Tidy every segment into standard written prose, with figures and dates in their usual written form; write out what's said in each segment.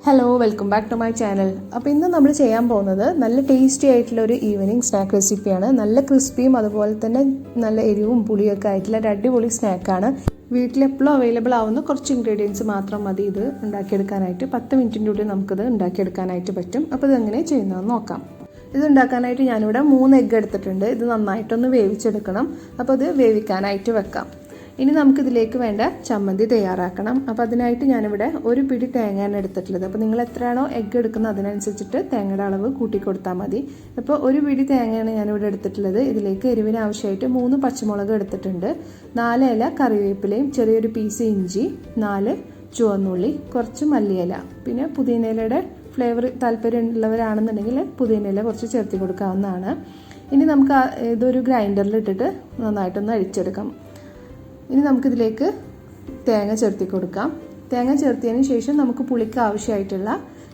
Hello welcome back to my channel. അപ്പോൾ ഇന്ന് നമ്മൾ ചെയ്യാൻ പോകുന്നത് നല്ല ടേസ്റ്റി ആയിട്ടുള്ള ഒരു ഈവനിങ് സ്നാക്ക് റെസിപ്പിയാണ്. നല്ല ക്രിസ്പിയും അതുപോലെ തന്നെ നല്ല എരിവും പുളിയൊക്കെ ആയിട്ടുള്ള ഒരു അടിപൊളി സ്നാക്കാണ്. വീട്ടിലെപ്പോഴും അവൈലബിൾ ആവുന്ന കുറച്ച് ഇൻഗ്രീഡിയൻസ് മാത്രം മതി ഇത് ഉണ്ടാക്കിയെടുക്കാനായിട്ട്. 10 മിനിറ്റിൻ്റെ ഉള്ളിൽ നമുക്കിത് ഉണ്ടാക്കിയെടുക്കാനായിട്ട് പറ്റും. അപ്പോൾ ഇതെങ്ങനെ ചെയ്യുന്നതെന്ന് നോക്കാം. ഇത് ഉണ്ടാക്കാനായിട്ട് ഞാനിവിടെ 3 എഗ്ഗ് എടുത്തിട്ടുണ്ട്. ഇത് നന്നായിട്ടൊന്ന് വേവിച്ചെടുക്കണം. അപ്പോൾ ഇത് വേവിക്കാനായിട്ട് വെക്കാം. ഇനി നമുക്കിതിലേക്ക് വേണ്ട ചമ്മന്തി തയ്യാറാക്കണം. അപ്പോൾ അതിനായിട്ട് ഞാനിവിടെ ഒരു പിടി തേങ്ങയാണ് എടുത്തിട്ടുള്ളത്. അപ്പോൾ നിങ്ങൾ എത്രയാണോ എഗ്ഗ് എടുക്കുന്നത് അതിനനുസരിച്ചിട്ട് തേങ്ങയുടെ അളവ് കൂട്ടി കൊടുത്താൽ മതി. അപ്പോൾ ഒരു പിടി തേങ്ങയാണ് ഞാനിവിടെ എടുത്തിട്ടുള്ളത്. ഇതിലേക്ക് എരിവിന് ആവശ്യമായിട്ട് 3 പച്ചമുളക് എടുത്തിട്ടുണ്ട്, 4 ഇല കറിവേപ്പിലയും, ചെറിയൊരു പീസ് ഇഞ്ചി, 4 ചുവന്നുള്ളി, കുറച്ച് മല്ലിയില, പിന്നെ പുതിനയിലയുടെ ഫ്ലേവർ താല്പര്യമുള്ളവരാണെന്നുണ്ടെങ്കിൽ പുതിനയില കുറച്ച് ചേർത്ത് കൊടുക്കാവുന്നതാണ്. ഇനി നമുക്ക് ഇതൊരു ഗ്രൈൻഡറിൽ ഇട്ടിട്ട് നന്നായിട്ടൊന്ന് അഴിച്ചെടുക്കാം. ഇനി നമുക്കിതിലേക്ക് തേങ്ങ ചേർത്തി കൊടുക്കാം. തേങ്ങ ചേർത്തതിന് ശേഷം നമുക്ക് പുളിക്ക് ആവശ്യമായിട്ടുള്ള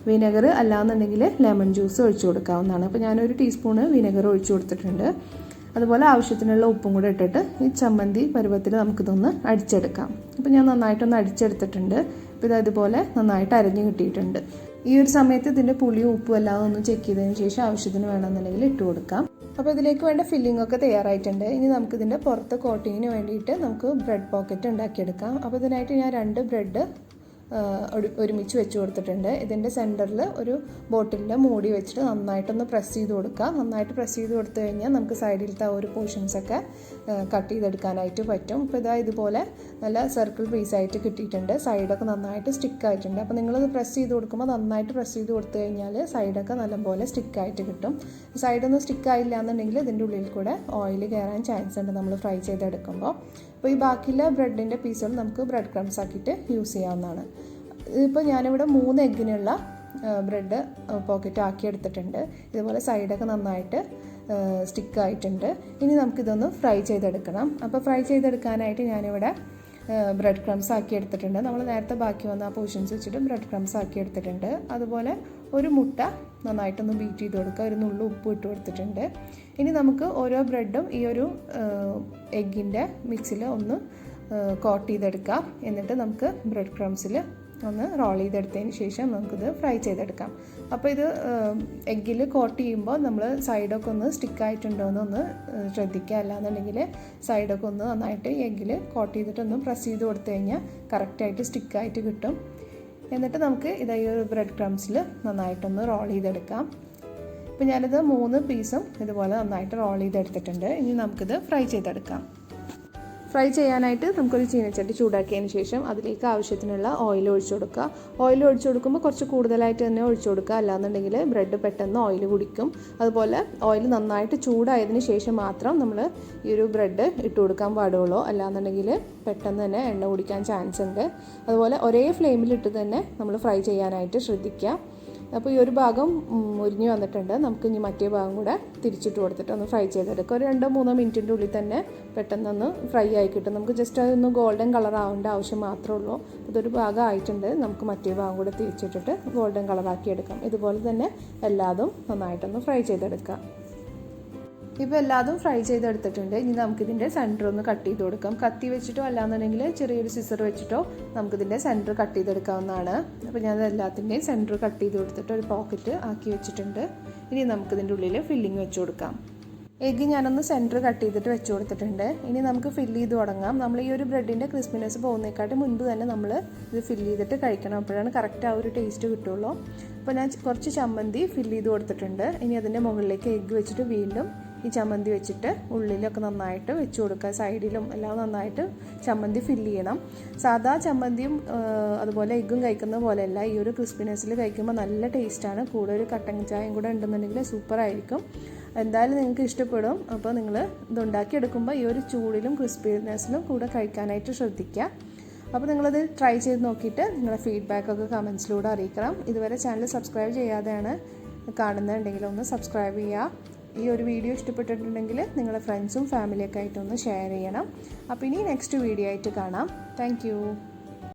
വിനെഗർ അല്ലാന്നുണ്ടെങ്കിൽ ലെമൺ ജ്യൂസ് ഒഴിച്ചു കൊടുക്കാവുന്നതാണ്. അപ്പോൾ ഞാനൊരു ടീസ്പൂണ് വിനെഗർ ഒഴിച്ചു കൊടുത്തിട്ടുണ്ട്. അതുപോലെ ആവശ്യത്തിനുള്ള ഉപ്പും കൂടെ ഇട്ടിട്ട് ഈ ചമ്മന്തി പരുവത്തിൽ നമുക്കിതൊന്ന് അടിച്ചെടുക്കാം. അപ്പോൾ ഞാൻ നന്നായിട്ടൊന്ന് അടിച്ചെടുത്തിട്ടുണ്ട്. അപ്പോൾ ഇതുപോലെ നന്നായിട്ട് അരഞ്ഞു കിട്ടിയിട്ടുണ്ട്. ഈ ഒരു സമയത്ത് ഇതിൻ്റെ പുളിയും ഉപ്പും എല്ലാം ഒന്ന് ചെക്ക് ചെയ്തതിന് ശേഷം ആവശ്യത്തിന് വേണമെന്നുണ്ടെങ്കിൽ ഇട്ട് കൊടുക്കാം. അപ്പോൾ ഇതിലേക്ക് വേണ്ട ഫില്ലിംഗ് ഒക്കെ തയ്യാറായിട്ടുണ്ട്. ഇനി നമുക്കിതിൻ്റെ പുറത്ത് കോട്ടിങ്ങിന് വേണ്ടിയിട്ട് നമുക്ക് ബ്രെഡ് പോക്കറ്റ് ഉണ്ടാക്കിയെടുക്കാം. അപ്പോൾ ഇതിനായിട്ട് ഞാൻ 2 ബ്രെഡ് ഒരുമിച്ച് വെച്ച് കൊടുത്തിട്ടുണ്ട്. ഇതിൻ്റെ സെൻറ്ററിൽ ഒരു ബോട്ടിലിൻ്റെ മൂടി വെച്ചിട്ട് നന്നായിട്ടൊന്ന് പ്രസ് ചെയ്ത് കൊടുക്കുക. നന്നായിട്ട് പ്രസ് ചെയ്ത് കൊടുത്തു കഴിഞ്ഞാൽ നമുക്ക് സൈഡിലത്തെ ഒരു പോർഷൻസൊക്കെ കട്ട് ചെയ്തെടുക്കാനായിട്ട് പറ്റും. അപ്പോൾ ഇതുപോലെ നല്ല സർക്കിൾ പീസായിട്ട് കിട്ടിയിട്ടുണ്ട്. സൈഡൊക്കെ നന്നായിട്ട് സ്റ്റിക്കായിട്ടുണ്ട്. അപ്പോൾ നിങ്ങളത് പ്രസ് ചെയ്ത് കൊടുക്കുമ്പോൾ നന്നായിട്ട് പ്രസ് ചെയ്ത് കൊടുത്തു കഴിഞ്ഞാൽ സൈഡൊക്കെ നല്ലപോലെ സ്റ്റിക്കായിട്ട് കിട്ടും. സൈഡൊന്നും സ്റ്റിക്കായില്ല എന്നുണ്ടെങ്കിൽ ഇതിൻ്റെ ഉള്ളിൽ കൂടെ ഓയിൽ കയറാൻ ചാൻസ് ഉണ്ട് നമ്മൾ ഫ്രൈ ചെയ്തെടുക്കുമ്പോൾ. അപ്പോൾ ഈ ബാക്കിയുള്ള ബ്രെഡിൻ്റെ പീസുകൾ നമുക്ക് ബ്രെഡ് ക്രംസ് ആക്കിയിട്ട് യൂസ് ചെയ്യാവുന്നതാണ്. ഇപ്പോൾ ഞാനിവിടെ 3 എഗ്ഗിനുള്ള ബ്രെഡ് പോക്കറ്റ് ആക്കി എടുത്തിട്ടുണ്ട്. ഇതുപോലെ സൈഡൊക്കെ നന്നായിട്ട് സ്റ്റിക്കായിട്ടുണ്ട്. ഇനി നമുക്കിതൊന്ന് ഫ്രൈ ചെയ്തെടുക്കണം. അപ്പോൾ ഫ്രൈ ചെയ്തെടുക്കാനായിട്ട് ഞാനിവിടെ ബ്രെഡ് ക്രംസ് ആക്കി എടുത്തിട്ടുണ്ട്. നമ്മൾ നേരത്തെ ബാക്കി വന്ന ആ പോർഷൻസ് വെച്ചിട്ട് ബ്രെഡ് ക്രംസ് ആക്കി എടുത്തിട്ടുണ്ട്. അതുപോലെ ഒരു മുട്ട നന്നായിട്ടൊന്ന് ബീറ്റ് ചെയ്ത് കൊടുക്കുക. ഒരു നുള്ളു ഉപ്പ് ഇട്ട് കൊടുത്തിട്ടുണ്ട്. ഇനി നമുക്ക് ഓരോ ബ്രെഡും ഈ ഒരു എഗ്ഗിൻ്റെ മിക്സിൽ ഒന്ന് കോട്ട് ചെയ്തെടുക്കാം. എന്നിട്ട് നമുക്ക് ബ്രെഡ് ക്രംസിൽ ഒന്ന് റോൾ ചെയ്തെടുത്തതിന് ശേഷം നമുക്കിത് ഫ്രൈ ചെയ്തെടുക്കാം. അപ്പോൾ ഇത് എഗ്ഗിൽ കോട്ട് ചെയ്യുമ്പോൾ നമ്മൾ സൈഡൊക്കെ ഒന്ന് സ്റ്റിക്കായിട്ടുണ്ടോ എന്നൊന്ന് ശ്രദ്ധിക്കുക. അല്ലാന്നുണ്ടെങ്കിൽ സൈഡൊക്കെ ഒന്ന് നന്നായിട്ട് എഗ്ഗിൽ കോട്ട് ചെയ്തിട്ടൊന്ന് പ്രസ് ചെയ്ത് കൊടുത്തു കഴിഞ്ഞാൽ കറക്റ്റായിട്ട് സ്റ്റിക്കായിട്ട് കിട്ടും. എന്നിട്ട് നമുക്ക് ഈ ഒരു ബ്രെഡ് ക്രംസിൽ നന്നായിട്ടൊന്ന് റോൾ ചെയ്തെടുക്കാം. ഇപ്പോൾ ഞാനിത് 3 പീസും ഇതുപോലെ നന്നായിട്ട് റോൾ ചെയ്തെടുത്തിട്ടുണ്ട്. ഇനി നമുക്കിത് ഫ്രൈ ചെയ്തെടുക്കാം. ഫ്രൈ ചെയ്യാനായിട്ട് നമുക്കൊരു ചീനച്ചട്ടി ചൂടാക്കിയതിന് ശേഷം അതിലേക്ക് ആവശ്യത്തിനുള്ള ഓയിൽ ഒഴിച്ചു കൊടുക്കുക. ഓയിൽ ഒഴിച്ചു കൊടുക്കുമ്പോൾ കുറച്ച് കൂടുതലായിട്ട് തന്നെ ഒഴിച്ചു കൊടുക്കുക. അല്ലാന്നുണ്ടെങ്കിൽ ബ്രെഡ് പെട്ടെന്ന് ഓയിൽ കുടിക്കും. അതുപോലെ ഓയിൽ നന്നായിട്ട് ചൂടായതിന് ശേഷം മാത്രം നമ്മൾ ഈ ഒരു ബ്രെഡ് ഇട്ട് കൊടുക്കാൻ പാടുള്ളൂ. അല്ലാന്നുണ്ടെങ്കിൽ പെട്ടെന്ന് തന്നെ എണ്ണ കുടിക്കാൻ ചാൻസ് ഉണ്ട്. അതുപോലെ ഒരേ ഫ്ലെയിമിലിട്ട് തന്നെ നമ്മൾ ഫ്രൈ ചെയ്യാനായിട്ട് ശ്രദ്ധിക്കുക. അപ്പോൾ ഈ ഒരു ഭാഗം മുരിഞ്ഞ് വന്നിട്ടുണ്ട്. നമുക്ക് ഇനി മറ്റേ ഭാഗം കൂടെ തിരിച്ചിട്ട് കൊടുത്തിട്ട് ഒന്ന് ഫ്രൈ ചെയ്തെടുക്കുക. ഒരു 2-3 മിനിറ്റിൻ്റെ ഉള്ളിൽ തന്നെ പെട്ടെന്നൊന്ന് ഫ്രൈ ആയി കിട്ടും. നമുക്ക് ജസ്റ്റ് അതൊന്ന് ഗോൾഡൻ കളർ ആവേണ്ട ആവശ്യം മാത്രമേ ഉള്ളൂ. ഇതൊരു ഭാഗം ആയിട്ടുണ്ട്. നമുക്ക് മറ്റേ ഭാഗം കൂടെ തിരിച്ചിട്ടിട്ട് ഗോൾഡൻ കളറാക്കി എടുക്കാം. ഇതുപോലെ തന്നെ എല്ലാതും നന്നായിട്ടൊന്ന് ഫ്രൈ ചെയ്തെടുക്കാം. ഇപ്പോൾ എല്ലാതും ഫ്രൈ ചെയ്തെടുത്തിട്ടുണ്ട്. ഇനി നമുക്കിതിൻ്റെ സെൻറ്റർ ഒന്ന് കട്ട് ചെയ്ത് കൊടുക്കാം. കത്തി വെച്ചിട്ടോ അല്ലാന്നുണ്ടെങ്കിൽ ചെറിയൊരു സിസർ വെച്ചിട്ടോ നമുക്കിതിൻ്റെ സെൻറ്റർ കട്ട് ചെയ്തെടുക്കാവുന്നതാണ്. അപ്പോൾ ഞാൻ എല്ലാത്തിൻ്റെയും സെൻറ്റർ കട്ട് ചെയ്ത് കൊടുത്തിട്ട് ഒരു പോക്കറ്റ് ആക്കി വെച്ചിട്ടുണ്ട്. ഇനി നമുക്കിതിൻ്റെ ഉള്ളിൽ ഫില്ലിങ് വെച്ച് കൊടുക്കാം. എഗ്ഗ് ഞാനൊന്ന് സെൻറ്റർ കട്ട് ചെയ്തിട്ട് വെച്ച് കൊടുത്തിട്ടുണ്ട്. ഇനി നമുക്ക് ഫില്ല് ചെയ്ത് തുടങ്ങാം. നമ്മൾ ഈ ഒരു ബ്രെഡിൻ്റെ ക്രിസ്പിനെസ് പോകുന്നതിനെക്കാട്ടും മുൻപ് തന്നെ നമ്മൾ ഇത് ഫില്ല് ചെയ്തിട്ട് കഴിക്കണം. അപ്പോഴാണ് കറക്റ്റ് ആ ഒരു ടേസ്റ്റ് കിട്ടുള്ളൂ. അപ്പോൾ ഞാൻ കുറച്ച് ചമ്മന്തി ഫില്ല് ചെയ്ത് കൊടുത്തിട്ടുണ്ട്. ഇനി അതിൻ്റെ മുകളിലേക്ക് എഗ്ഗ് വെച്ചിട്ട് വീണ്ടും ഈ ചമ്മന്തി വെച്ചിട്ട് ഉള്ളിലൊക്കെ നന്നായിട്ട് വെച്ച് കൊടുക്കുക. സൈഡിലും എല്ലാം നന്നായിട്ട് ചമ്മന്തി ഫില്ല് ചെയ്യണം. സാധാ ചമ്മന്തിയും അതുപോലെ എഗ്ഗും കഴിക്കുന്ന പോലെയല്ല. ഈ ഒരു ക്രിസ്പിനെസ്സിൽ കഴിക്കുമ്പോൾ നല്ല ടേസ്റ്റാണ്. കൂടെ ഒരു കട്ടൻ ചായയും കൂടെ ഉണ്ടെന്നുണ്ടെങ്കിൽ സൂപ്പറായിരിക്കും. എന്തായാലും നിങ്ങൾക്ക് ഇഷ്ടപ്പെടും. അപ്പോൾ നിങ്ങൾ ഇതുണ്ടാക്കിയെടുക്കുമ്പോൾ ഈ ഒരു ചൂടിലും ക്രിസ്പിനെസ്സിലും കൂടെ കഴിക്കാനായിട്ട് ശ്രദ്ധിക്കുക. അപ്പോൾ നിങ്ങളത് ട്രൈ ചെയ്ത് നോക്കിയിട്ട് നിങ്ങളുടെ ഫീഡ്ബാക്കൊക്കെ കമൻസിലൂടെ അറിയിക്കണം. ഇതുവരെ ചാനൽ സബ്സ്ക്രൈബ് ചെയ്യാതെയാണ് കാണുന്നുണ്ടെങ്കിൽ ഒന്ന് സബ്സ്ക്രൈബ് ചെയ്യുക. ഈ ഒരു വീഡിയോ ഇഷ്ടപ്പെട്ടിട്ടുണ്ടെങ്കിൽ നിങ്ങളുടെ ഫ്രണ്ട്സും ഫാമിലിയൊക്കെ ആയിട്ടൊന്ന് ഷെയർ ചെയ്യണം. അപ്പോൾ ഇനി നെക്സ്റ്റ് വീഡിയോ ആയിട്ട് കാണാം. താങ്ക്